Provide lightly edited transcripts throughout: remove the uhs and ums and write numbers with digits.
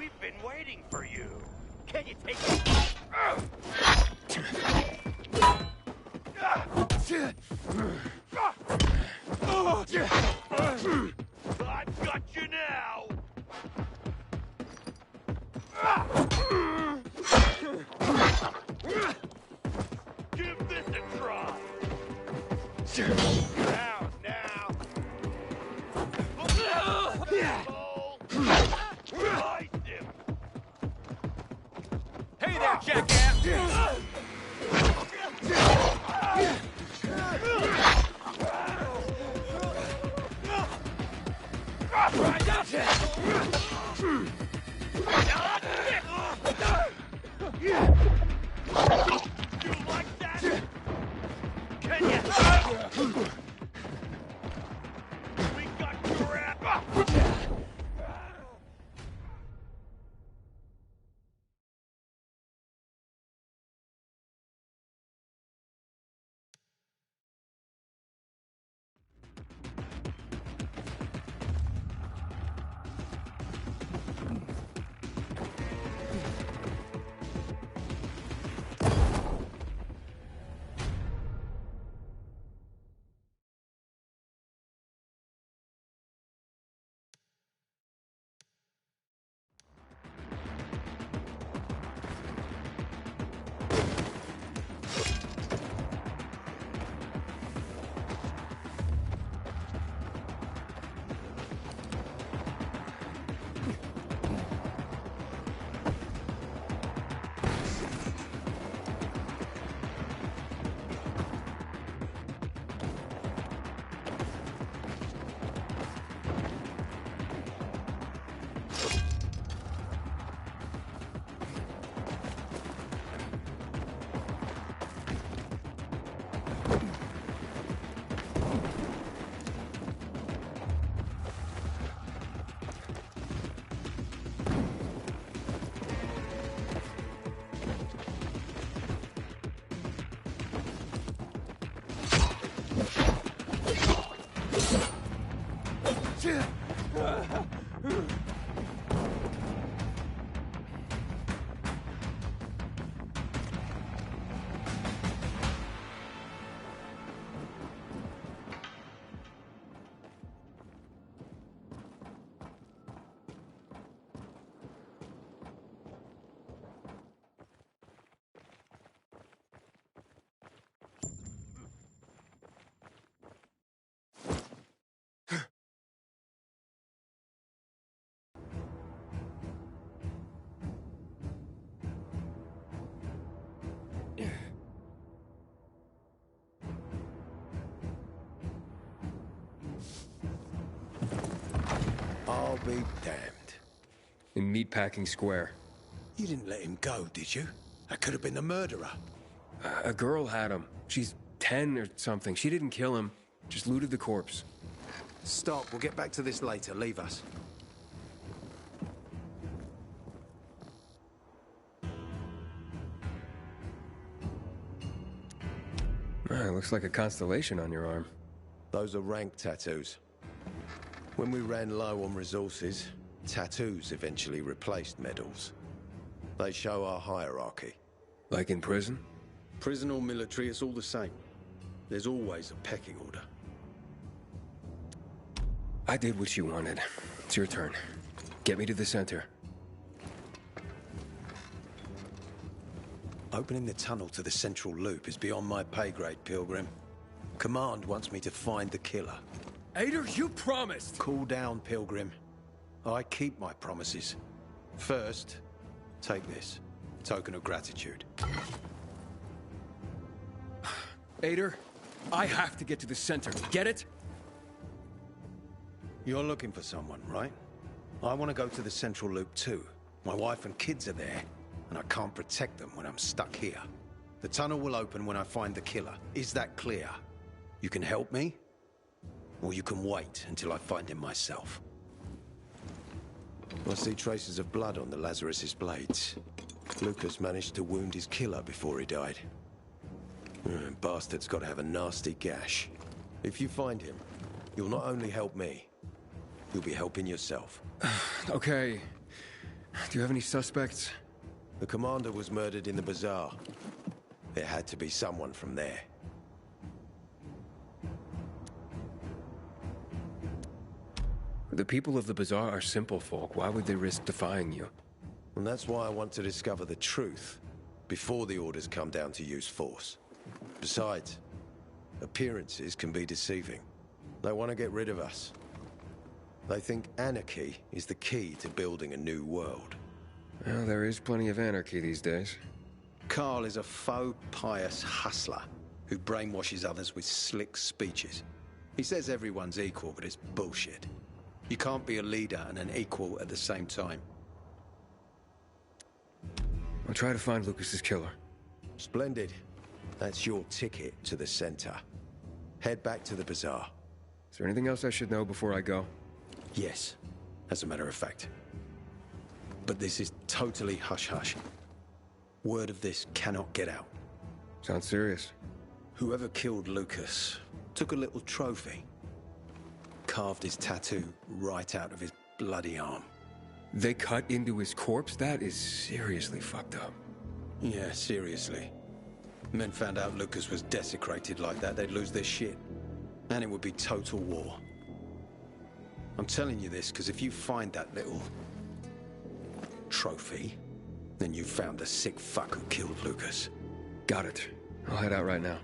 We've been waiting for you. Can you take it? I've got you now. Give this a try. Now. Hey there, jackass! You like that? Can you? We got your ass. I'll be damned. In Meatpacking Square. You didn't let him go, did you? That could have been the murderer. A girl had him. She's 10 or something. She didn't kill him, just looted the corpse. Stop, we'll get back to this later. Leave us. Looks like a constellation on your arm. Those are rank tattoos. When we ran low on resources, tattoos eventually replaced medals. They show our hierarchy. Like in prison? Prison or military, it's all the same. There's always a pecking order. I did what you wanted. It's your turn. Get me to the center. Opening the tunnel to the central loop is beyond my pay grade, Pilgrim. Command wants me to find the killer. Ader, you promised! Cool down, Pilgrim. I keep my promises. First, take this. Token of gratitude. Ader, I have to get to the center. Get it? You're looking for someone, right? I want to go to the central loop too. My wife and kids are there, and I can't protect them when I'm stuck here. The tunnel will open when I find the killer. Is that clear? You can help me, or you can wait until I find him myself. I see traces of blood on the Lazarus's blades. Lucas managed to wound his killer before he died. Bastard's got to have a nasty gash. If you find him, you'll not only help me, you'll be helping yourself. Okay. Do you have any suspects? The commander was murdered in the bazaar. It had to be someone from there. The people of the bazaar are simple folk. Why would they risk defying you? And that's why I want to discover the truth before the orders come down to use force. Besides, appearances can be deceiving. They want to get rid of us. They think anarchy is the key to building a new world. Well, there is plenty of anarchy these days. Carl is a faux pious hustler who brainwashes others with slick speeches. He says everyone's equal, but it's bullshit. You can't be a leader and an equal at the same time. I'll try to find Lucas's killer. Splendid. That's your ticket to the center. Head back to the bazaar. Is there anything else I should know before I go? Yes, as a matter of fact. But this is totally hush-hush. Word of this cannot get out. Sounds serious. Whoever killed Lucas took a little trophy. Carved his tattoo right out of his bloody arm. They cut into his corpse? That is seriously fucked up. Yeah, seriously. Men found out Lucas was desecrated like that, they'd lose their shit. And it would be total war. I'm telling you this because if you find that little trophy, then you found the sick fuck who killed Lucas. Got it. I'll head out right now.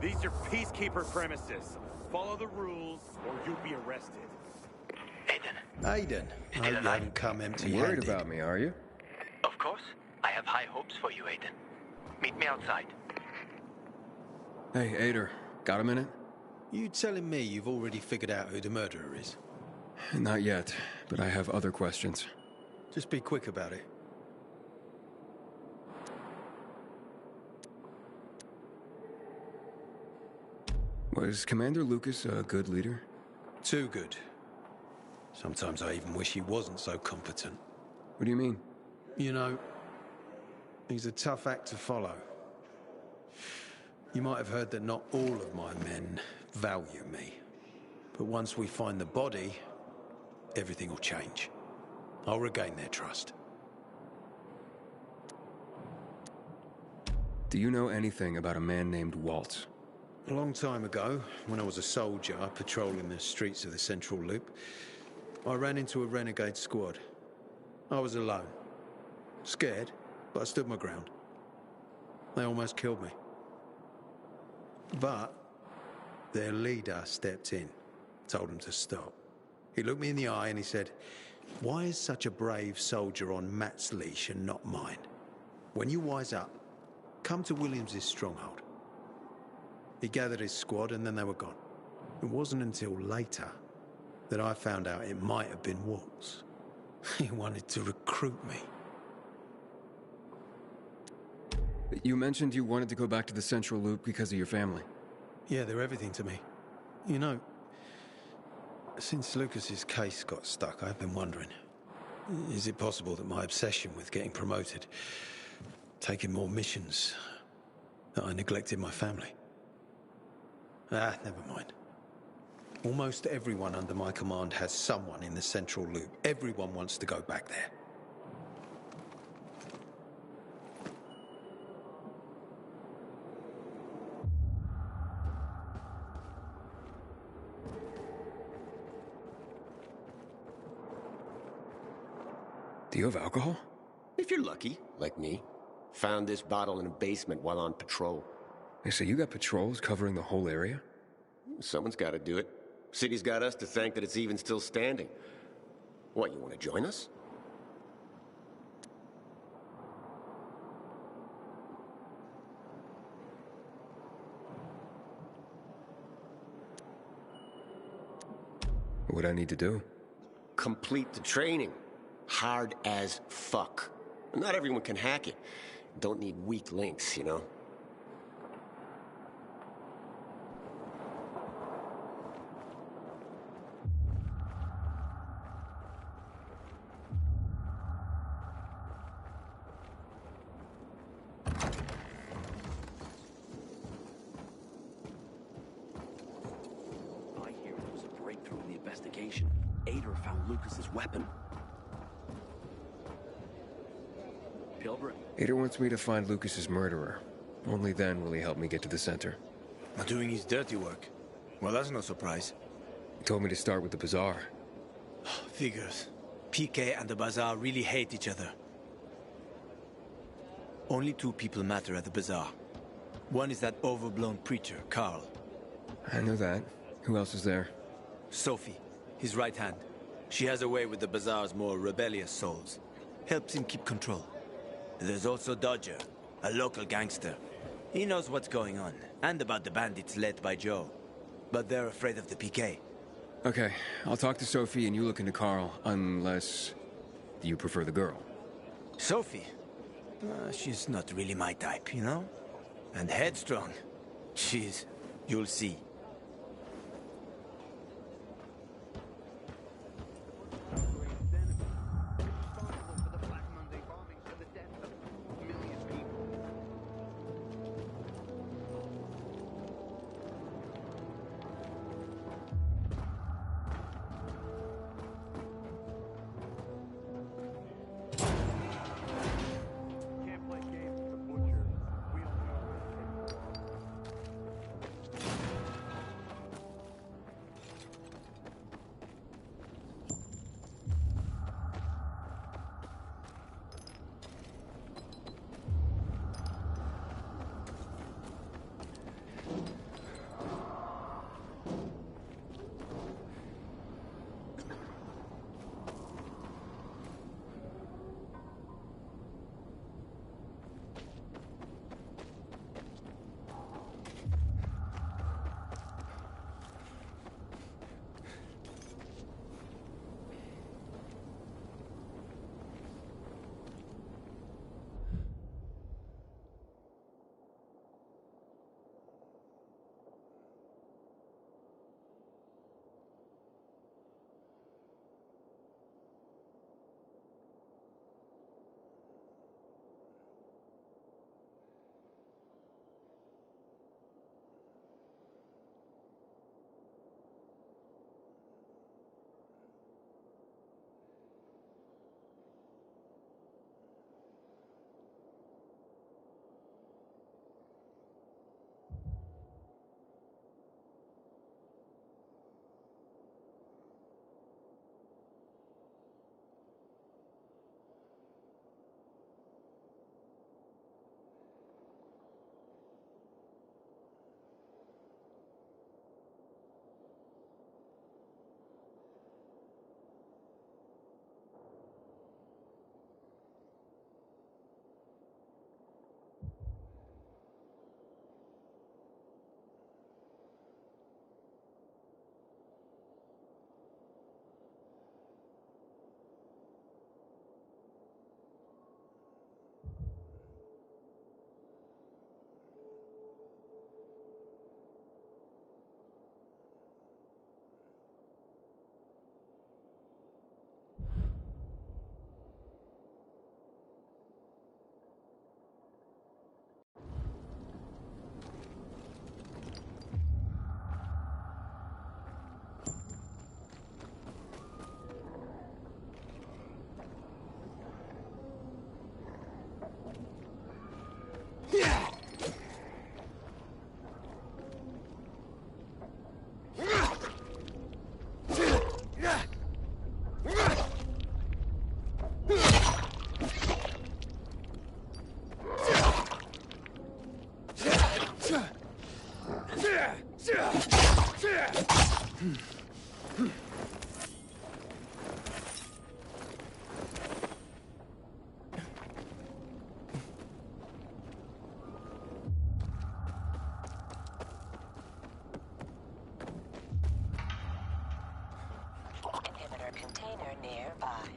These are peacekeeper premises. Follow the rules, or you'll be arrested. Aiden, I hope you haven't come Worried empty-handed. about me, are you? Of course. I have high hopes for you, Aiden. Meet me outside. Hey, Ader. Got a minute? You telling me you've already figured out who the murderer is? Not yet, but I have other questions. Just be quick about it. Was Commander Lucas a good leader? Too good. Sometimes I even wish he wasn't so competent. What do you mean? You know, he's a tough act to follow. You might have heard that not all of my men value me. But once we find the body, everything will change. I'll regain their trust. Do you know anything about a man named Waltz? A long time ago, when I was a soldier patrolling the streets of the Central Loop, I ran into a renegade squad. I was alone. Scared, but I stood my ground. They almost killed me. But their leader stepped in, told them to stop. He looked me in the eye and he said, "Why is such a brave soldier on Matt's leash and not mine? When you wise up, come to Williams's stronghold." He gathered his squad and then they were gone. It wasn't until later that I found out it might have been Waltz. He wanted to recruit me. You mentioned you wanted to go back to the Central Loop because of your family. Yeah, they're everything to me. You know, since Lucas's case got stuck, I've been wondering, is it possible that my obsession with getting promoted, taking more missions, that I neglected my family? Never mind. Almost everyone under my command has someone in the Central Loop. Everyone wants to go back there. Do you have alcohol? If you're lucky, like me. Found this bottle in a basement while on patrol. Hey, so you got patrols covering the whole area? Someone's got to do it. City's got us to thank that it's even still standing. What, you want to join us? What I need to do? Complete the training. Hard as fuck. Not everyone can hack it. Don't need weak links, you know? investigation, Ader found Lucas's weapon. Pilgrim. Ader wants me to find Lucas's murderer. Only then will he help me get to the center. Doing his dirty work. Well, that's no surprise. He told me to start with the bazaar. Figures. PK and the bazaar really hate each other. Only two people matter at the bazaar. One is that overblown preacher, Carl. I know that. Who else is there? Sophie, his right hand. She has a way with the bazaar's more rebellious souls. Helps him keep control. There's also Dodger, a local gangster. He knows what's going on, and about the bandits led by Joe. But they're afraid of the PK. Okay, I'll talk to Sophie and you look into Carl, unless you prefer the girl. Sophie? She's not really my type, you know? And headstrong. Jeez, you'll see. Container nearby.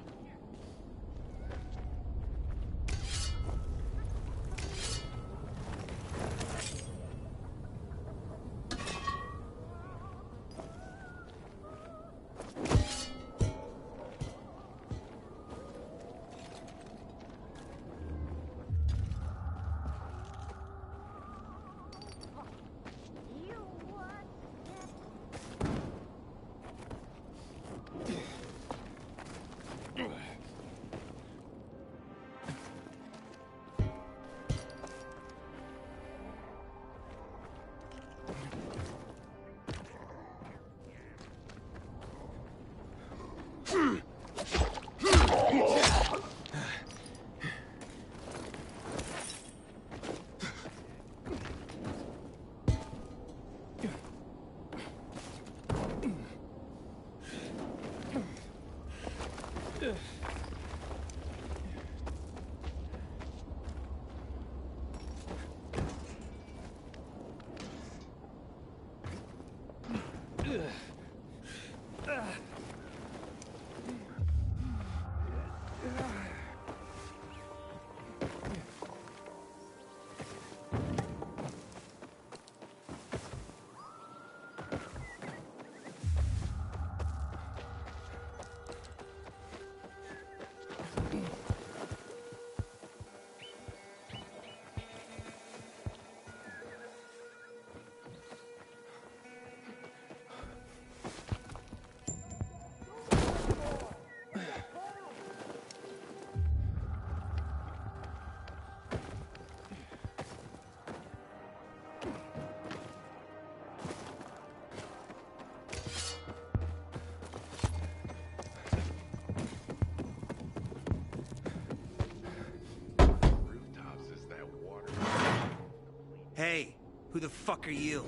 Hey, who the fuck are you?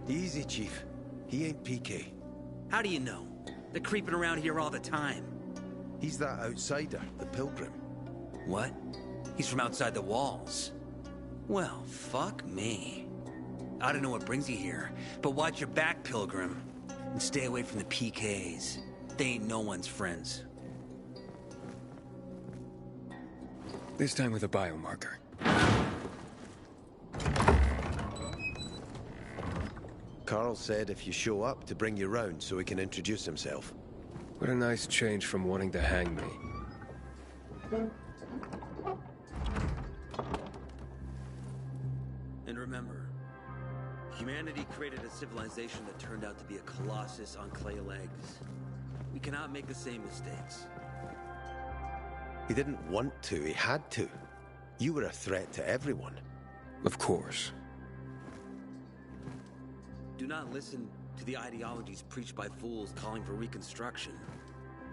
Easy, Chief. He ain't PK. How do you know? They're creeping around here all the time. He's that outsider, the Pilgrim. What? He's from outside the walls. Well, fuck me. I don't know what brings you here, but watch your back, Pilgrim. And stay away from the PKs. They ain't no one's friends. This time with a biomarker. Carl said if you show up to bring you round so he can introduce himself. What a nice change from wanting to hang me. And remember, humanity created a civilization that turned out to be a colossus on clay legs. We cannot make the same mistakes. He didn't want to, he had to. You were a threat to everyone. Of course. Do not listen to the ideologies preached by fools calling for reconstruction.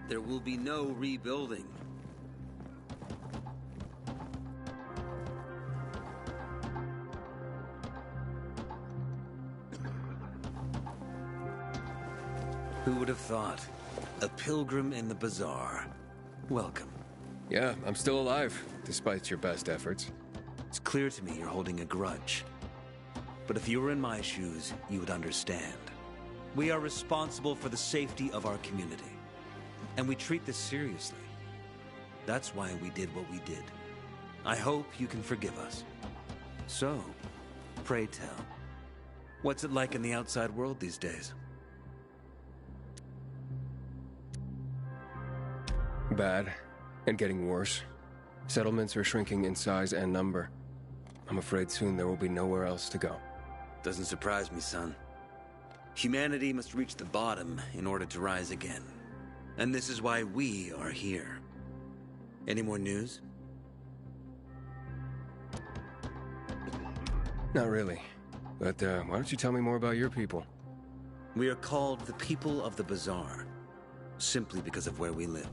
There will be no rebuilding. Who would have thought? A pilgrim in the bazaar. Welcome. Yeah, I'm still alive, despite your best efforts. It's clear to me you're holding a grudge. But if you were in my shoes, you would understand. We are responsible for the safety of our community. And we treat this seriously. That's why we did what we did. I hope you can forgive us. So, pray tell, what's it like in the outside world these days? Bad, and getting worse. Settlements are shrinking in size and number. I'm afraid soon there will be nowhere else to go. Doesn't surprise me, son. Humanity must reach the bottom in order to rise again. And this is why we are here. Any more news? Not really. But why don't you tell me more about your people? We are called the people of the bazaar, simply because of where we live.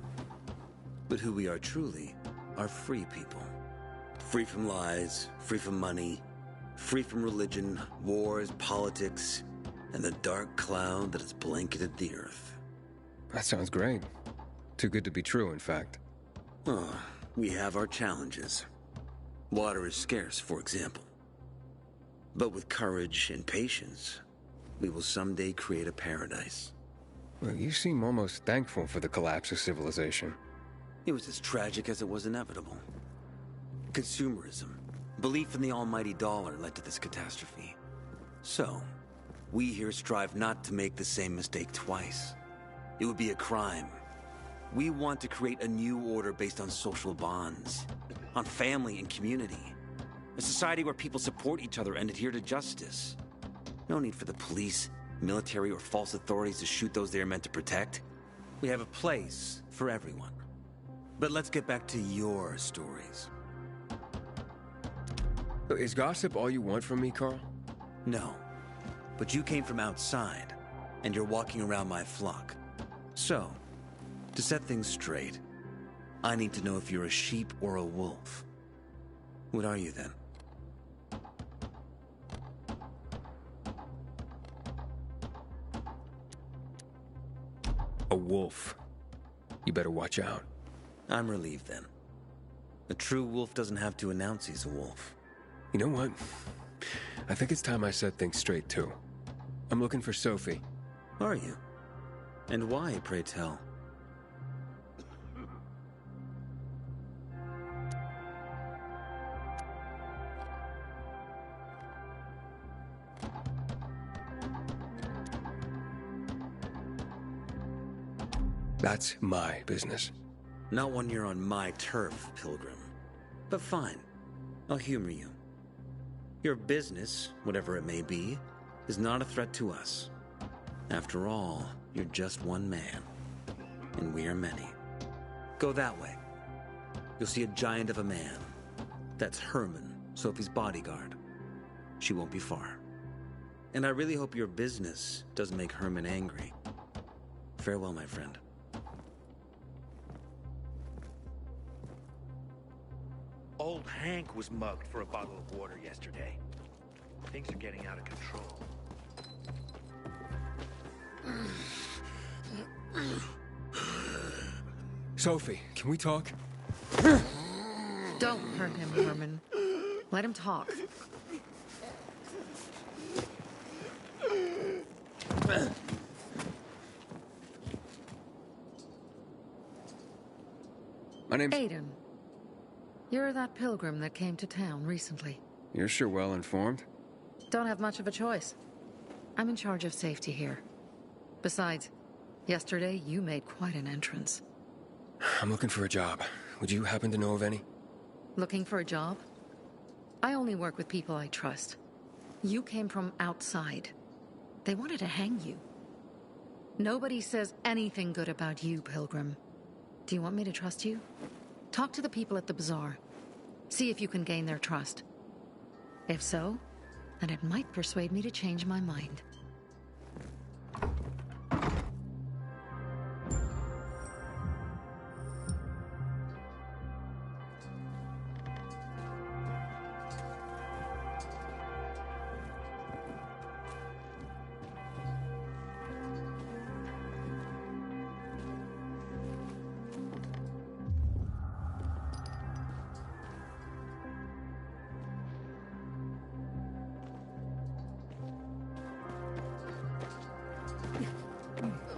But who we are truly are free people. Free from lies, free from money, free from religion, wars, politics, and the dark cloud that has blanketed the earth. That sounds great. Too good to be true, in fact. Oh, we have our challenges. Water is scarce, for example. But with courage and patience, we will someday create a paradise. Well, you seem almost thankful for the collapse of civilization. It was as tragic as it was inevitable. Consumerism, belief in the almighty dollar led to this catastrophe. So, we here strive not to make the same mistake twice. It would be a crime. We want to create a new order based on social bonds, on family and community. A society where people support each other and adhere to justice. No need for the police, military, or false authorities to shoot those they are meant to protect. We have a place for everyone. But let's get back to your stories. Is gossip all you want from me, Carl? No. But you came from outside, and you're walking around my flock. So, to set things straight, I need to know if you're a sheep or a wolf. What are you then? A wolf. You better watch out. I'm relieved then. A true wolf doesn't have to announce he's a wolf. You know what? I think it's time I set things straight, too. I'm looking for Sophie. Are you? And why, pray tell? That's my business. Not when you're on my turf, Pilgrim. But fine. I'll humor you. Your business, whatever it may be, is not a threat to us. After all, you're just one man. And we are many. Go that way. You'll see a giant of a man. That's Herman, Sophie's bodyguard. She won't be far. And I really hope your business doesn't make Herman angry. Farewell, my friend. Old Hank was mugged for a bottle of water yesterday. Things are getting out of control. Sophie, can we talk? Don't hurt him, Herman. Let him talk. My name's... Aiden. You're that pilgrim that came to town recently. You're sure well informed. Don't have much of a choice. I'm in charge of safety here. Besides, yesterday you made quite an entrance. I'm looking for a job. Would you happen to know of any? Looking for a job? I only work with people I trust. You came from outside. They wanted to hang you. Nobody says anything good about you, Pilgrim. Do you want me to trust you? Talk to the people at the bazaar. See if you can gain their trust. If so, then it might persuade me to change my mind.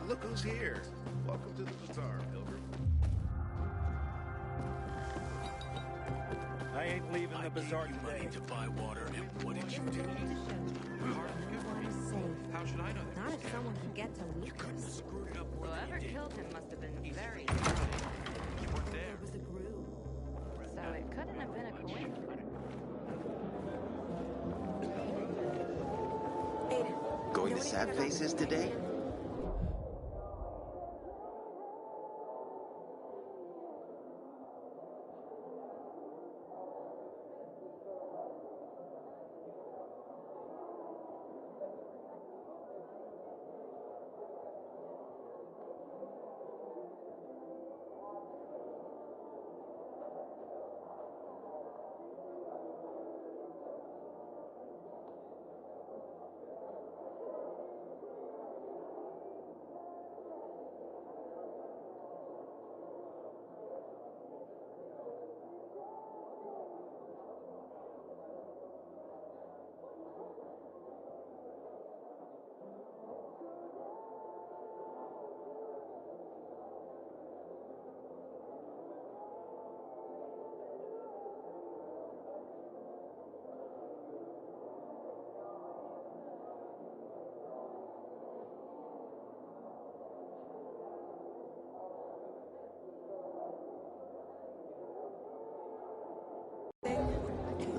Look who's here. Welcome to the bazaar, Pilgrim. I ain't leaving the bazaar today. Money to buy water, and what did you do? How should I know that? Not if someone can get to Lucas. Screwed it up more than Whoever you did. killed him must have been very You weren't there. It was a groove. So it couldn't have been a coincidence. Aiden, going to Sad Faces today?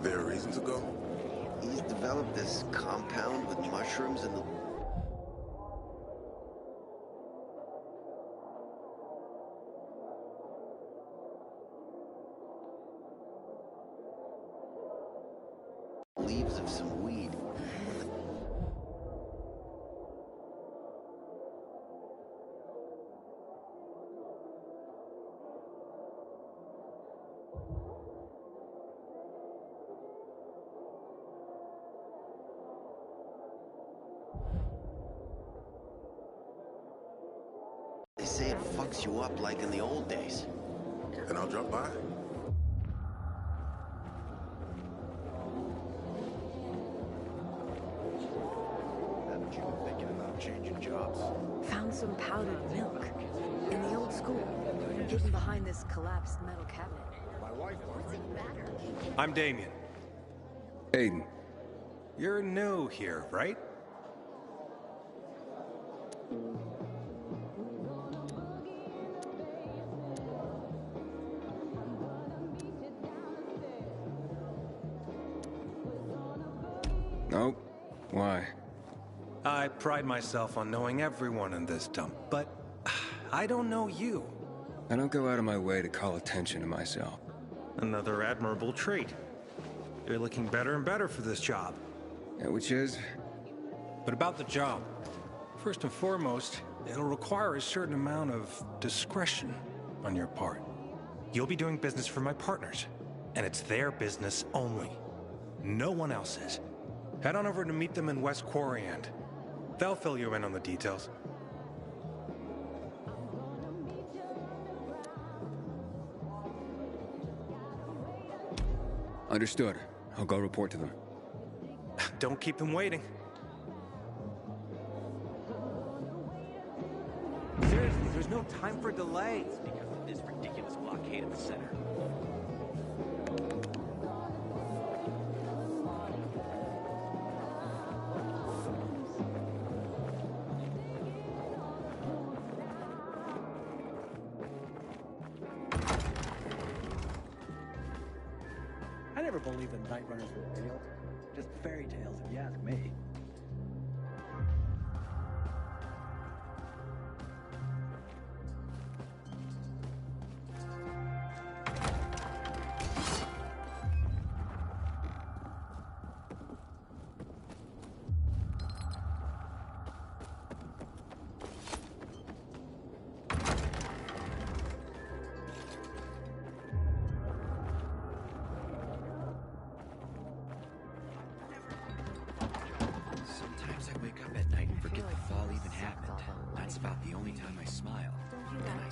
There are reasons to go? He's developed this compound with mushrooms and the... leaves of some weed. They say it fucks you up like in the old days. Then I'll drop by. Haven't you been thinking about changing jobs? Found some powdered milk in the old school, hidden behind this collapsed metal cabinet. I'm Damien. Aiden. You're new here, right? Nope. Why? I pride myself on knowing everyone in this dump, but I don't know you. I don't go out of my way to call attention to myself. Another admirable trait. You're looking better and better for this job. Yeah, which is? But about the job. First and foremost, it'll require a certain amount of discretion on your part. You'll be doing business for my partners, and it's their business only. No one else's. Head on over to meet them in West Quarryend. They'll fill you in on the details. Understood. I'll go report to them. Don't keep them waiting. Seriously, there's no time for delay. It's because of this ridiculous blockade at the center. I never believed that Night Runners were real. Just fairy tales, if you ask me. Sometimes I wake up at night and forget the fall even happened. That's about the only time I smile. And I